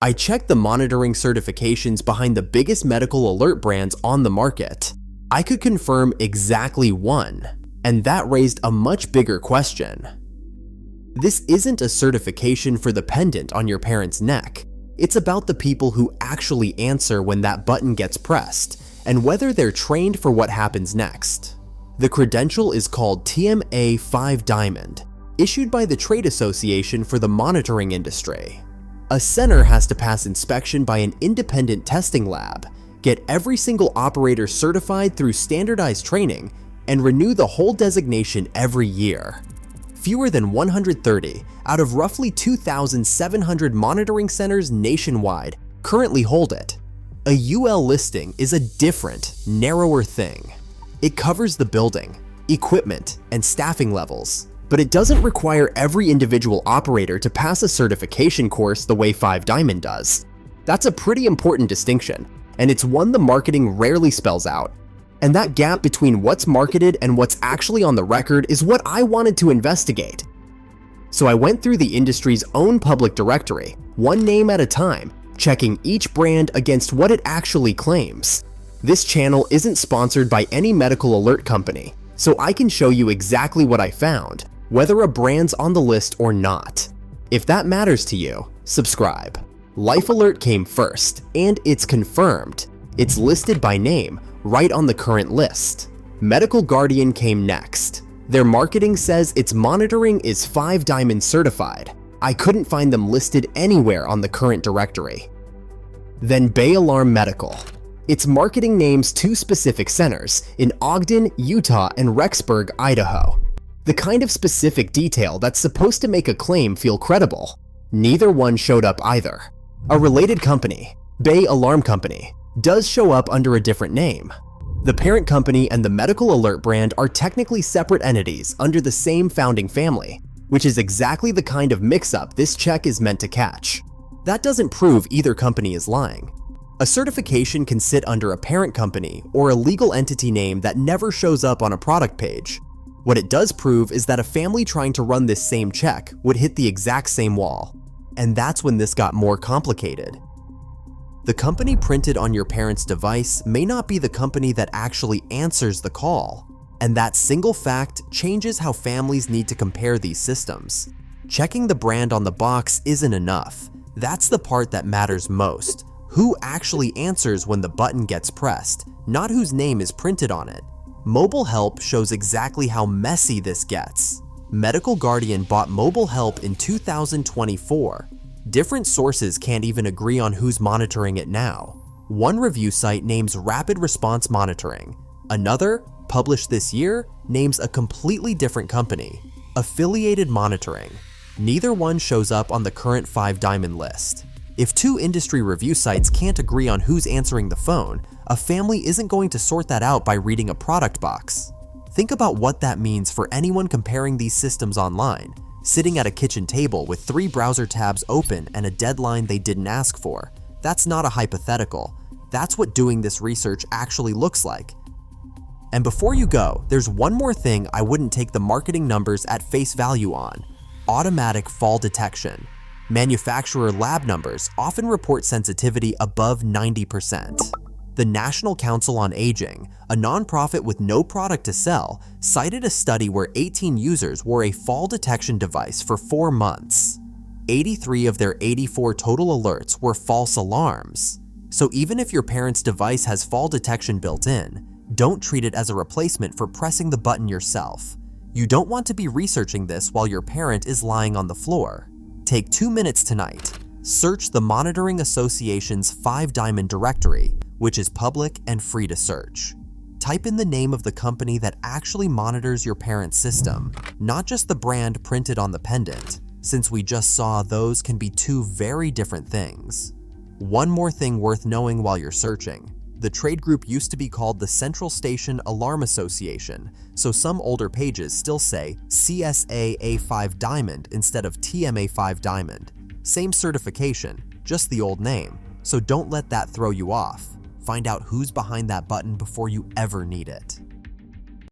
I checked the monitoring certifications behind the biggest medical alert brands on the market. I could confirm exactly one, and that raised a much bigger question. This isn't a certification for the pendant on your parent's neck. It's about the people who actually answer when that button gets pressed, and whether they're trained for what happens next. The credential is called TMA Five Diamond, issued by the Trade Association for the Monitoring Industry. A center has to pass inspection by an independent testing lab, get every single operator certified through standardized training, and renew the whole designation every year. Fewer than 130 out of roughly 2,700 monitoring centers nationwide currently hold it. A UL listing is a different, narrower thing. It covers the building, equipment, and staffing levels, but it doesn't require every individual operator to pass a certification course the way Five Diamond does. That's a pretty important distinction, and it's one the marketing rarely spells out. And that gap between what's marketed and what's actually on the record is what I wanted to investigate. So I went through the industry's own public directory, one name at a time, checking each brand against what it actually claims. This channel isn't sponsored by any medical alert company, so I can show you exactly what I found, whether a brand's on the list or not. If that matters to you, subscribe. Life Alert came first, and it's confirmed. It's listed by name, right on the current list. Medical Guardian came next. Their marketing says its monitoring is 5 Diamond certified. I couldn't find them listed anywhere on the current directory. Then Bay Alarm Medical. Its marketing names 2 specific centers in Ogden, Utah, and Rexburg, Idaho. The kind of specific detail that's supposed to make a claim feel credible. Neither one showed up either. A related company, Bay Alarm Company, does show up under a different name. The parent company and the medical alert brand are technically separate entities under the same founding family, which is exactly the kind of mix-up this check is meant to catch. That doesn't prove either company is lying. A certification can sit under a parent company or a legal entity name that never shows up on a product page. What it does prove is that a family trying to run this same check would hit the exact same wall. And that's when this got more complicated. The company printed on your parent's device may not be the company that actually answers the call, and that single fact changes how families need to compare these systems. Checking the brand on the box isn't enough. That's the part that matters most. Who actually answers when the button gets pressed, not whose name is printed on it. MobileHelp shows exactly how messy this gets. Medical Guardian bought MobileHelp in 2024. Different sources can't even agree on who's monitoring it now. One review site names Rapid Response Monitoring. Another, published this year, names a completely different company, Affiliated Monitoring. Neither one shows up on the current 5 Diamond list. If 2 industry review sites can't agree on who's answering the phone, a family isn't going to sort that out by reading a product box. Think about what that means for anyone comparing these systems online, sitting at a kitchen table with 3 browser tabs open and a deadline they didn't ask for. That's not a hypothetical. That's what doing this research actually looks like. And before you go, there's one more thing I wouldn't take the marketing numbers at face value on: automatic fall detection. Manufacturer lab numbers often report sensitivity above 90%. The National Council on Aging, a nonprofit with no product to sell, cited a study where 18 users wore a fall detection device for 4 months. 83 of their 84 total alerts were false alarms. So even if your parent's device has fall detection built in, don't treat it as a replacement for pressing the button yourself. You don't want to be researching this while your parent is lying on the floor. Take 2 minutes tonight. Search the Monitoring Association's 5 Diamond directory, which is public and free to search. Type in the name of the company that actually monitors your parent's system, not just the brand printed on the pendant, since we just saw those can be 2 very different things. One more thing worth knowing while you're searching. The trade group used to be called the Central Station Alarm Association, so some older pages still say CSA A5 Diamond instead of TMA 5 Diamond. Same certification, just the old name, so don't let that throw you off. Find out who's behind that button before you ever need it.